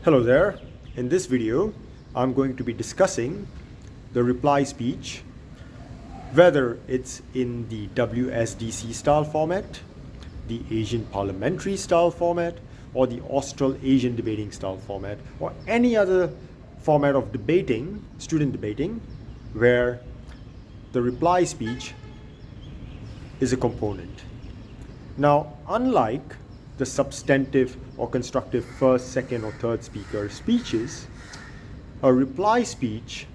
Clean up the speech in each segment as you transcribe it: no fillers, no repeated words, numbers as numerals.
Hello there. In this video, I'm going to be discussing the reply speech, whether it's in the WSDC style format, the Asian parliamentary style format, or the Australasian debating style format, or any other format of debating, student debating, where the reply speech is a component. Now, unlike the substantive or constructive first, second, or third speaker speeches, a reply speech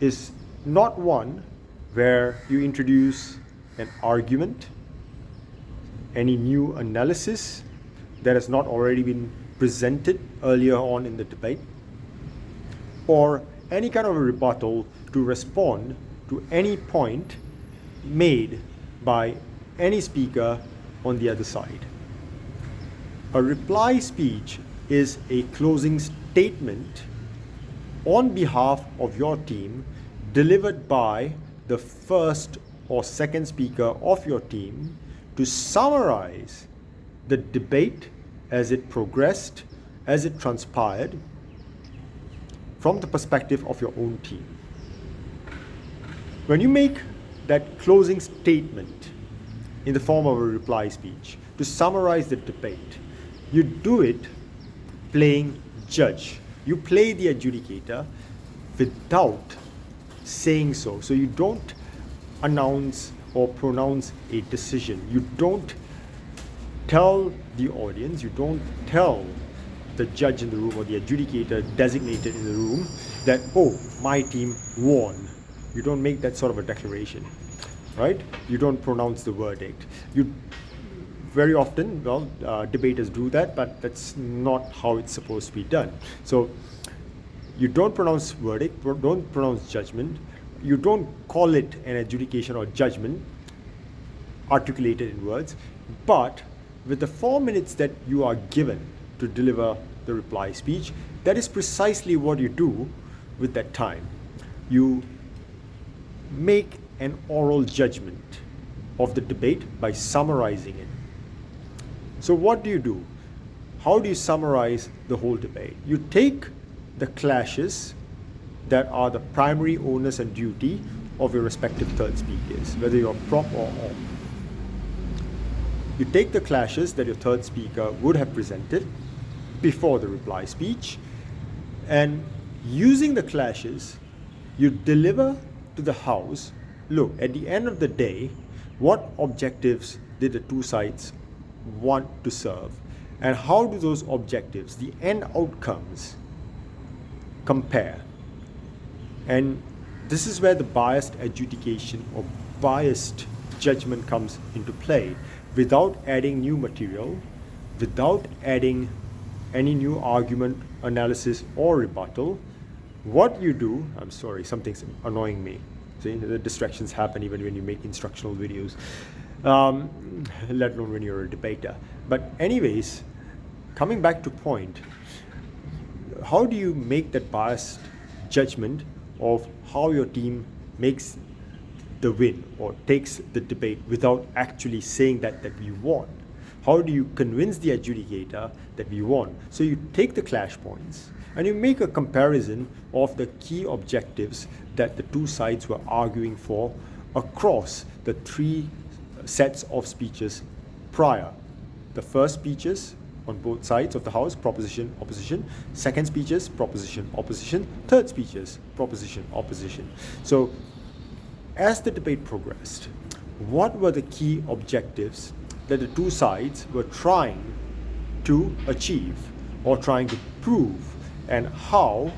is not one where you introduce an argument, any new analysis that has not already been presented earlier on in the debate, or any kind of a rebuttal to respond to any point made by any speaker on the other side. A reply speech is a closing statement on behalf of your team delivered by the first or second speaker of your team to summarize the debate as it progressed, as it transpired, from the perspective of your own team. When you make that closing statement in the form of a reply speech to summarize the debate, you do it playing judge. You play the adjudicator without saying so. So you don't announce or pronounce a decision. You don't tell the audience, you don't tell the judge in the room or the adjudicator designated in the room that, oh, my team won. You don't make that sort of a declaration, right? You don't pronounce the verdict. You very often, debaters do that, but that's not how it's supposed to be done. So you don't pronounce verdict, don't pronounce judgment, you don't call it an adjudication or judgment articulated in words, but with the 4 minutes that you are given to deliver the reply speech, that is precisely what you do with that time. You make an oral judgment of the debate by summarizing it. So what do? How do you summarize the whole debate? You take the clashes that are the primary onus and duty of your respective third speakers, whether you're prop or op. You take the clashes that your third speaker would have presented before the reply speech, and using the clashes, you deliver to the House, look, at the end of the day, what objectives did the two sides want to serve, and how do those objectives, the end outcomes, compare? And this is where the biased adjudication or biased judgment comes into play. Without adding new material, without adding any new argument, analysis, or rebuttal, what you do, I'm sorry, something's annoying me. See, the distractions happen even when you make instructional videos, let alone when you're a debater. But anyways, coming back to point, how do you make that biased judgment of how your team makes the win or takes the debate without actually saying that we won? How do you convince the adjudicator that we won? So you take the clash points and you make a comparison of the key objectives that the two sides were arguing for across the three sets of speeches prior. The first speeches on both sides of the House, proposition, opposition. Second speeches, proposition, opposition. Third speeches, proposition, opposition. So as the debate progressed, what were the key objectives that the two sides were trying to achieve or trying to prove, and how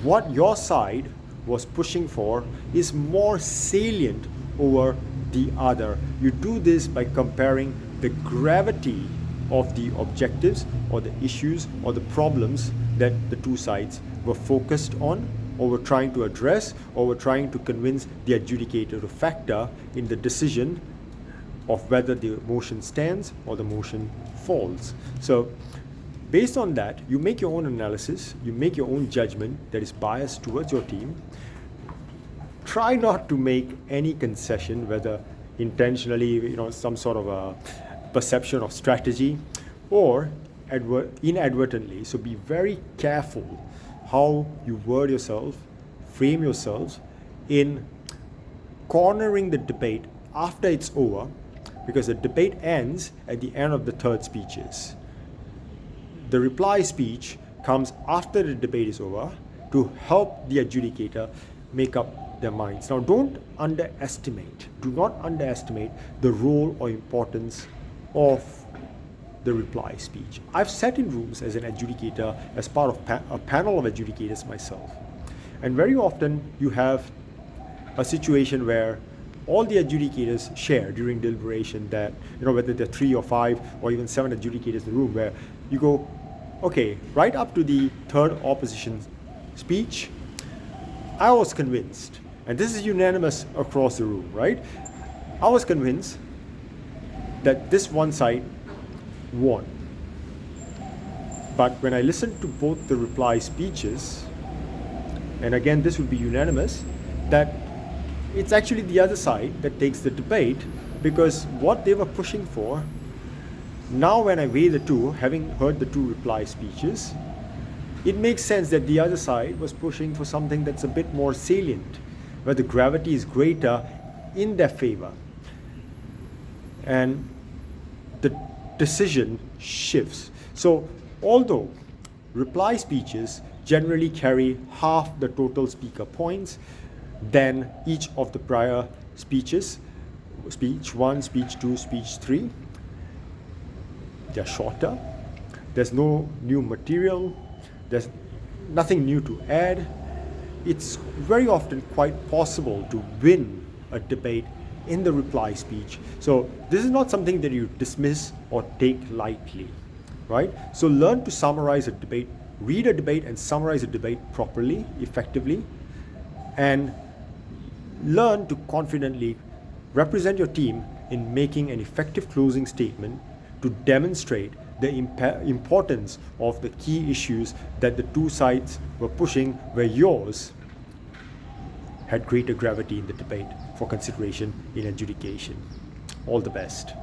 what your side was pushing for is more salient over the other? You do this by comparing the gravity of the objectives or the issues or the problems that the two sides were focused on, or were trying to address, or were trying to convince the adjudicator to factor in the decision of whether the motion stands or the motion falls. So based on that, you make your own analysis, you make your own judgment that is biased towards your team. Try not to make any concession, whether intentionally, some sort of a perception of strategy, or inadvertently. So be very careful how you word yourself, frame yourselves in cornering the debate after it's over, because the debate ends at the end of the third speeches. The reply speech comes after the debate is over to help the adjudicator make up their minds. Now, do not underestimate the role or importance of the reply speech. I've sat in rooms as an adjudicator, as part of a panel of adjudicators myself. And very often you have a situation where all the adjudicators share during deliberation that, whether there are 3 or 5 or even 7 adjudicators in the room, where you go, okay, right up to the third opposition speech, I was convinced, and this is unanimous across the room, right? I was convinced that this one side won. But when I listened to both the reply speeches, and again this would be unanimous, that it's actually the other side that takes the debate, because what they were pushing for, now when I weigh the two, having heard the 2 reply speeches, it makes sense that the other side was pushing for something that's a bit more salient, where the gravity is greater in their favor. And the decision shifts. So although reply speeches generally carry half the total speaker points than each of the prior speeches, speech 1, speech 2, speech 3, they're shorter, there's no new material, there's nothing new to add. It's very often quite possible to win a debate in the reply speech. So this is not something that you dismiss or take lightly, right? So learn to summarize a debate, read a debate and summarize a debate properly, effectively, and learn to confidently represent your team in making an effective closing statement to demonstrate the importance of the key issues that the 2 sides were pushing, where yours had greater gravity in the debate for consideration in adjudication. All the best.